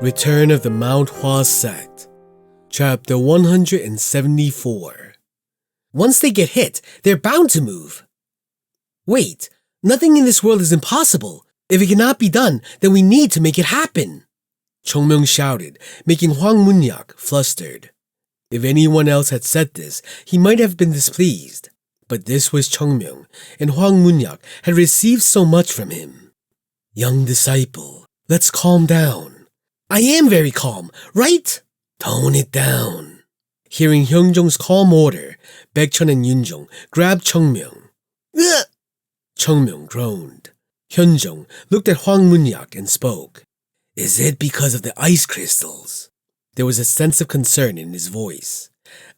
Return of the Mount Hua Sect, Chapter 174. Once they get hit, they're bound to move. Wait, nothing in this world is impossible. If it cannot be done, then we need to make it happen. Chongmyung shouted, making Hwang Munyak flustered. If anyone else had said this, he might have been displeased. But this was Chongmyung, and Hwang Munyak had received so much from him. Young disciple, let's calm down. I am very calm, right? Tone it down. Hearing Hyunjong's calm order, Baekchun and Yunjong grabbed Chongmyung. Ugh! Chongmyung groaned. Hyunjong looked at Hwang Munyak and spoke. Is it because of the ice crystals? There was a sense of concern in his voice.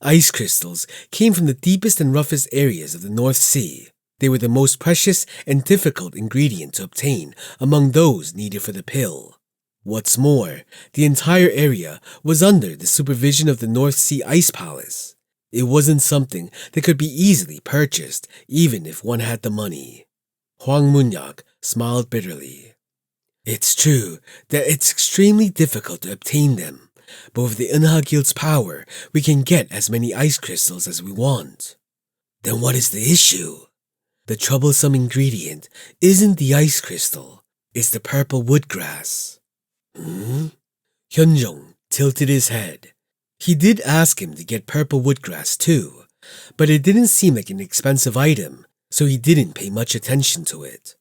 Ice crystals came from the deepest and roughest areas of the North Sea. They were the most precious and difficult ingredient to obtain among those needed for the pill. What's more, the entire area was under the supervision of the North Sea Ice Palace. It wasn't something that could be easily purchased, even if one had the money. Hwang Munyak smiled bitterly. It's true that it's extremely difficult to obtain them, but with the Unha Guild's power, we can get as many ice crystals as we want. Then what is the issue? The troublesome ingredient isn't the ice crystal, it's the purple woodgrass. Hyunjong tilted his head. He did ask him to get purple woodgrass too, but it didn't seem like an expensive item, so he didn't pay much attention to it.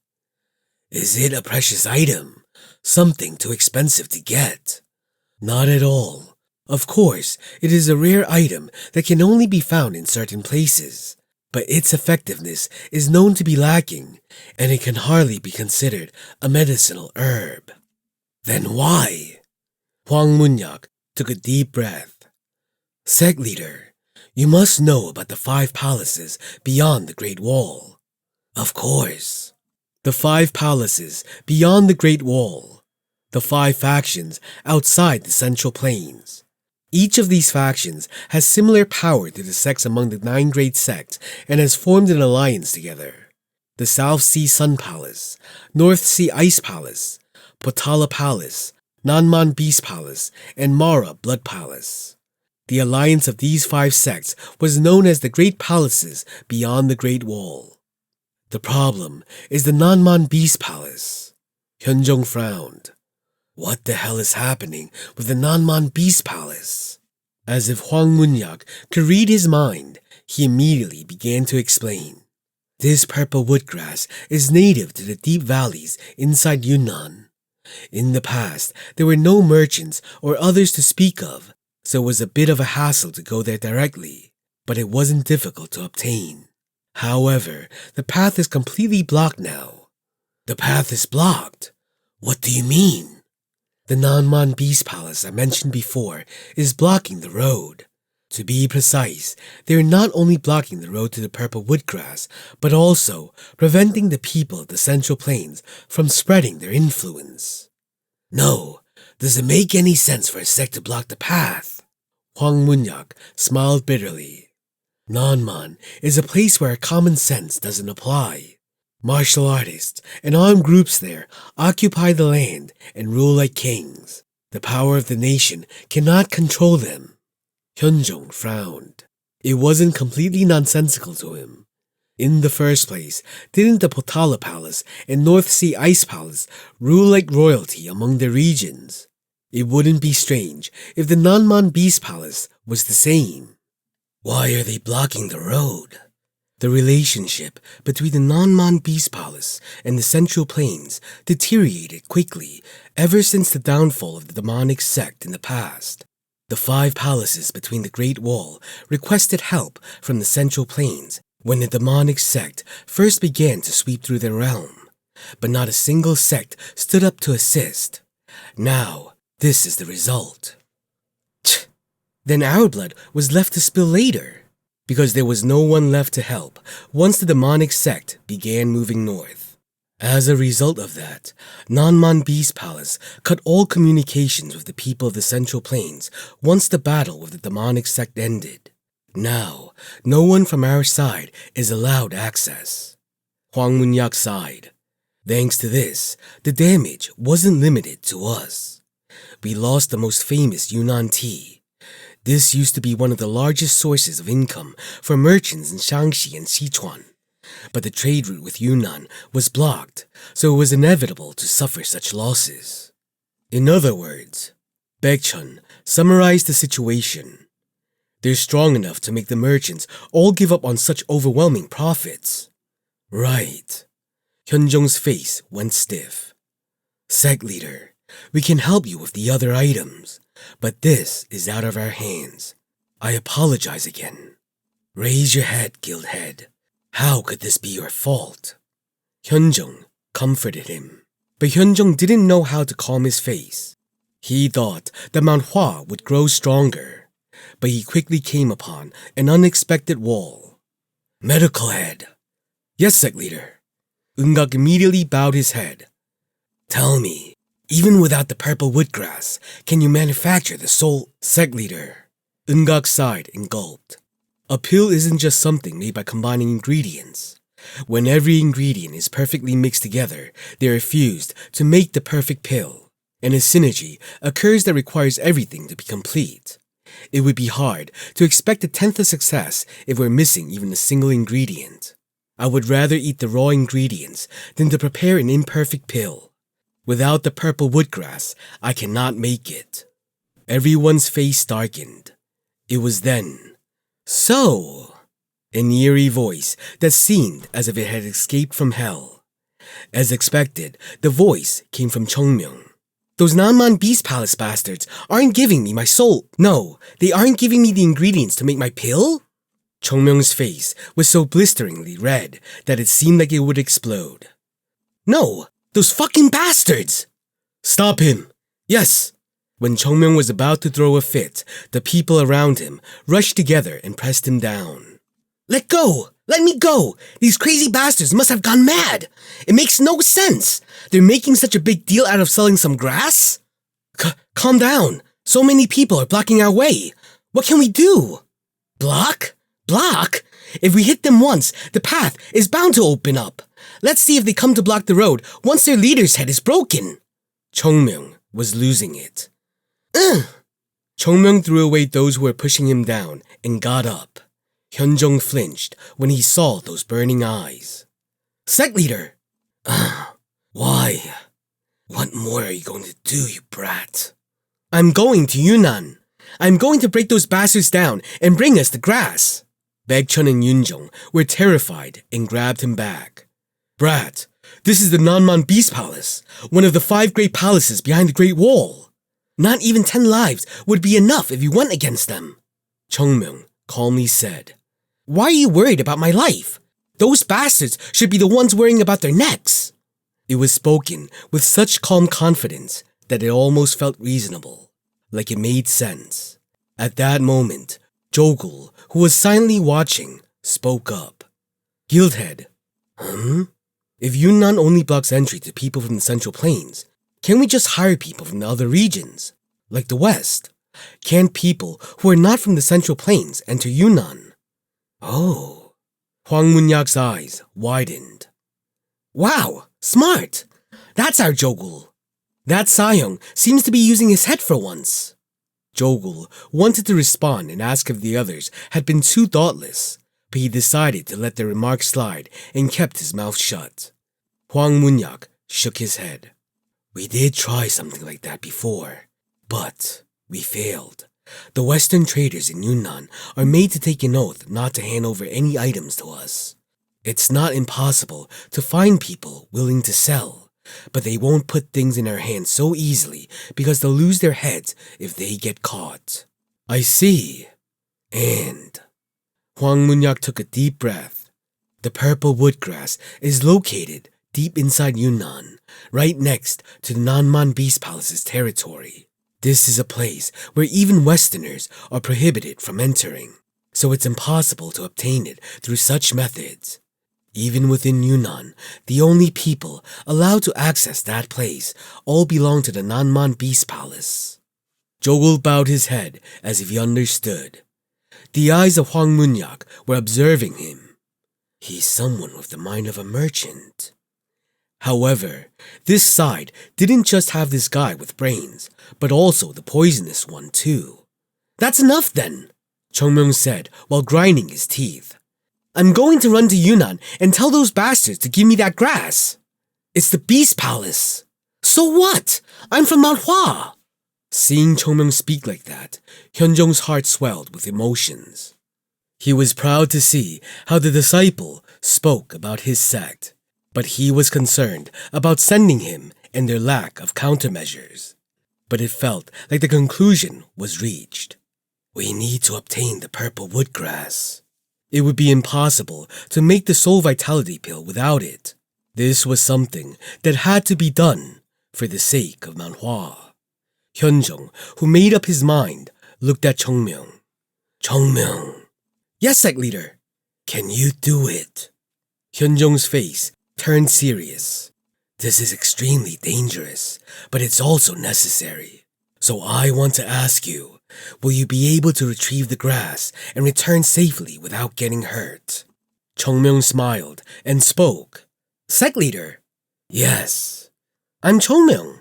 Is it a precious item? Something too expensive to get? Not at all. Of course, it is a rare item that can only be found in certain places, but its effectiveness is known to be lacking, and it can hardly be considered a medicinal herb. Then why? Hwang Munyak took a deep breath. Sect leader, you must know about the 5 palaces beyond the Great Wall. Of course. The 5 palaces beyond the Great Wall. The 5 factions outside the Central Plains. Each of these factions has similar power to the sects among the 9 great sects and has formed an alliance together. The South Sea Sun Palace, North Sea Ice Palace, Potala Palace, Nanman Beast Palace, and Mara Blood Palace. The alliance of these 5 sects was known as the Great Palaces beyond the Great Wall. The problem is the Nanman Beast Palace. Hyunjong frowned. What the hell is happening with the Nanman Beast Palace? As if Hwang Munyak could read his mind, he immediately began to explain. This purple woodgrass is native to the deep valleys inside Yunnan. In the past, there were no merchants or others to speak of, so it was a bit of a hassle to go there directly, but it wasn't difficult to obtain. However, the path is completely blocked now. The path is blocked? What do you mean? The Nanman Beast Palace I mentioned before is blocking the road. To be precise, they are not only blocking the road to the purple woodgrass, but also preventing the people of the Central Plains from spreading their influence. No, does it make any sense for a sect to block the path? Hwang Munyak smiled bitterly. Nanman is a place where common sense doesn't apply. Martial artists and armed groups there occupy the land and rule like kings. The power of the nation cannot control them. Hyunjong frowned. It wasn't completely nonsensical to him. In the first place, didn't the Potala Palace and North Sea Ice Palace rule like royalty among their regions? It wouldn't be strange if the Nanman Beast Palace was the same. Why are they blocking the road? The relationship between the Nanman Beast Palace and the Central Plains deteriorated quickly ever since the downfall of the demonic sect in the past. The 5 palaces between the Great Wall requested help from the Central Plains when the demonic sect first began to sweep through their realm, but not a single sect stood up to assist. Now, this is the result. Then our blood was left to spill later, because there was no one left to help once the demonic sect began moving north. As a result of that, Nanman Beast Palace cut all communications with the people of the Central Plains once the battle with the demonic sect ended. Now, no one from our side is allowed access. Hwang Munyak sighed. Thanks to this, the damage wasn't limited to us. We lost the most famous Yunnan tea. This used to be one of the largest sources of income for merchants in Shaanxi and Sichuan. But the trade route with Yunnan was blocked, so it was inevitable to suffer such losses. In other words, Baekchun summarized the situation. They're strong enough to make the merchants all give up on such overwhelming profits. Right. Hyunjong's face went stiff. Sect leader, we can help you with the other items, but this is out of our hands. I apologize again. Raise your head, Guildhead. How could this be your fault? Hyunjong comforted him, but Hyunjong didn't know how to calm his face. He thought that Mount Hua would grow stronger, but he quickly came upon an unexpected wall. Medical head. Yes, sect leader. Eungak immediately bowed his head. Tell me, even without the purple woodgrass, can you manufacture the soul? Sect leader. Eungak sighed and gulped. A pill isn't just something made by combining ingredients. When every ingredient is perfectly mixed together, they are fused to make the perfect pill, and a synergy occurs that requires everything to be complete. It would be hard to expect a tenth of success if we're missing even a single ingredient. I would rather eat the raw ingredients than to prepare an imperfect pill. Without the purple woodgrass, I cannot make it. Everyone's face darkened. It was then. So, an eerie voice that seemed as if it had escaped from hell. As expected, the voice came from Chongmyung. Those Nanman Beast Palace bastards aren't giving me my soul. No, they aren't giving me the ingredients to make my pill? Chongmyung's face was so blisteringly red that it seemed like it would explode. No, those fucking bastards! Stop him! Yes! When Chongmyung was about to throw a fit, the people around him rushed together and pressed him down. Let go! Let me go! These crazy bastards must have gone mad! It makes no sense! They're making such a big deal out of selling some grass? Calm down! So many people are blocking our way! What can we do? Block? Block? If we hit them once, the path is bound to open up. Let's see if they come to block the road once their leader's head is broken. Chongmyung was losing it. Chongmyung threw away those who were pushing him down and got up. Hyunjong flinched when he saw those burning eyes. Sect leader! Why? What more are you going to do, you brat? I'm going to Yunnan. I'm going to break those bastards down and bring us the grass. Baekchun and Yunjong were terrified and grabbed him back. Brat, this is the Nanman Beast Palace, one of the 5 great palaces behind the Great Wall. Not even 10 lives would be enough if you went against them. Chongmyung calmly said. Why are you worried about my life? Those bastards should be the ones worrying about their necks. It was spoken with such calm confidence that it almost felt reasonable, like it made sense. At that moment, Jogul, who was silently watching, spoke up. Guildhead. If Yunnan only blocks entry to people from the Central Plains, can't we just hire people from the other regions, like the West? Can't people who are not from the Central Plains enter Yunnan? Oh. Hwang Munyak's eyes widened. Wow, smart! That's our Jogul. That Sayong seems to be using his head for once. Jogul wanted to respond and ask if the others had been too thoughtless, but he decided to let the remark slide and kept his mouth shut. Hwang Munyak shook his head. We did try something like that before, but we failed. The Western traders in Yunnan are made to take an oath not to hand over any items to us. It's not impossible to find people willing to sell, but they won't put things in our hands so easily because they'll lose their heads if they get caught. I see. And Hwang Munyak took a deep breath. The purple woodgrass is located deep inside Yunnan, right next to the Nanman Beast Palace's territory. This is a place where even Westerners are prohibited from entering, so it's impossible to obtain it through such methods. Even within Yunnan, the only people allowed to access that place all belong to the Nanman Beast Palace. Jogul bowed his head as if he understood. The eyes of Hwang Munyak were observing him. He's someone with the mind of a merchant. However, this side didn't just have this guy with brains, but also the poisonous one too. That's enough then, Chongmyung said while grinding his teeth. I'm going to run to Yunnan and tell those bastards to give me that grass. It's the Beast Palace. So what? I'm from Mount Hua. Seeing Chongmyung speak like that, Hyunjong's heart swelled with emotions. He was proud to see how the disciple spoke about his sect, but he was concerned about sending him and their lack of countermeasures. But it felt like the conclusion was reached. We need to obtain the purple woodgrass. It would be impossible to make the soul vitality pill without it. This was something that had to be done for the sake of Mount Hua. Hyunjong, who made up his mind, looked at Chongmyung. Chongmyung. Yes, sect leader. Can you do it? Hyunjong's face turned serious. This is extremely dangerous, but it's also necessary. So I want to ask you, will you be able to retrieve the grass and return safely without getting hurt? Chongmyung smiled and spoke. Sect leader. Yes. I'm Chongmyung.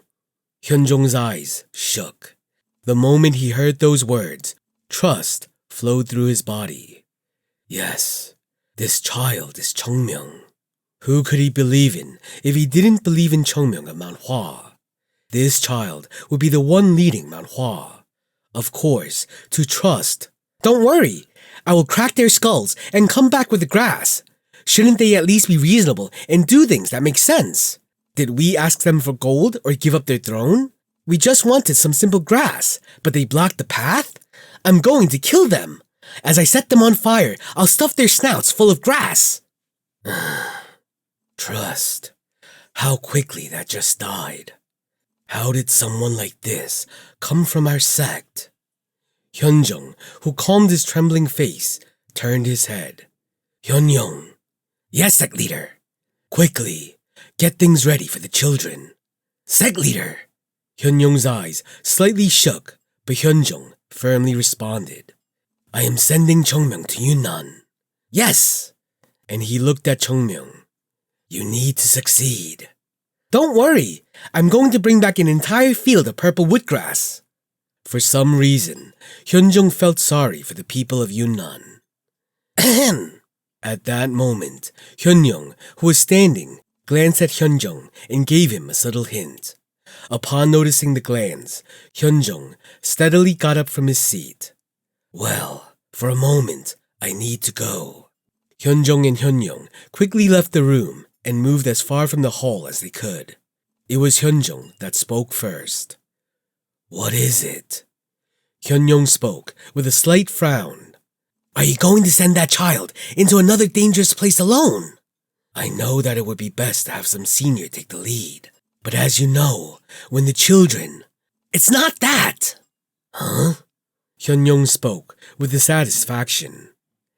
Hyunjong's eyes shook. The moment he heard those words, trust flowed through his body. Yes, this child is Chongmyung. Who could he believe in if he didn't believe in Chongmyung of Mount Hua? This child would be the one leading Mount Hua. Of course, to trust. Don't worry, I will crack their skulls and come back with the grass. Shouldn't they at least be reasonable and do things that make sense? Did we ask them for gold or give up their throne? We just wanted some simple grass, but they blocked the path? I'm going to kill them. As I set them on fire, I'll stuff their snouts full of grass. Trust. How quickly that just died. How did someone like this come from our sect? Hyunjong, who calmed his trembling face, turned his head. Hyunjong. Yes, sect leader. Quickly, get things ready for the children. Sect leader. Hyunjong's eyes slightly shook, but Hyunjong firmly responded. I am sending Chongmyung to Yunnan. Yes. And he looked at Chongmyung. You need to succeed. Don't worry, I'm going to bring back an entire field of purple woodgrass. For some reason, Hyunjong felt sorry for the people of Yunnan. Ahem. At that moment, Hyunjong, who was standing, glanced at Hyunjong and gave him a subtle hint. Upon noticing the glance, Hyunjong steadily got up from his seat. Well, for a moment, I need to go. Hyunjong and Hyunjong quickly left the room and moved as far from the hall as they could. It was Hyunjong that spoke first. What is it? Hyunjong spoke with a slight frown. Are you going to send that child into another dangerous place alone? I know that it would be best to have some senior take the lead. But as you know, when the children... It's not that! Huh? Hyunjong spoke with dissatisfaction.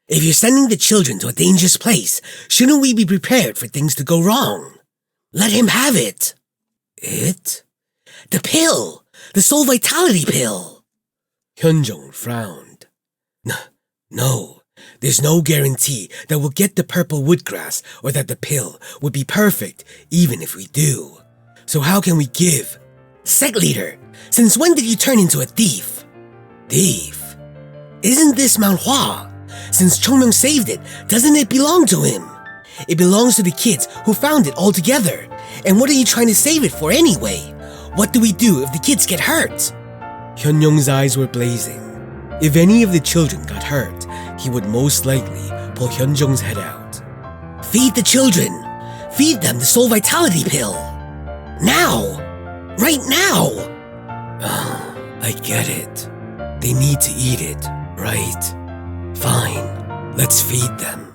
If you're sending the children to a dangerous place, shouldn't we be prepared for things to go wrong? Let him have it. It? The pill! The soul vitality pill! Hyunjong frowned. No, there's no guarantee that we'll get the purple woodgrass or that the pill would be perfect even if we do. So how can we give? Sect leader, since when did you turn into a thief? Thief? Isn't this Mount Hua? Since Chongmyung saved it, doesn't it belong to him? It belongs to the kids who found it all together. And what are you trying to save it for anyway? What do we do if the kids get hurt? Hyunjong's eyes were blazing. If any of the children got hurt, he would most likely pull Hyunjong's head out. Feed the children! Feed them the soul vitality pill! Now! Right now! I get it. They need to eat it, right? Fine, let's feed them.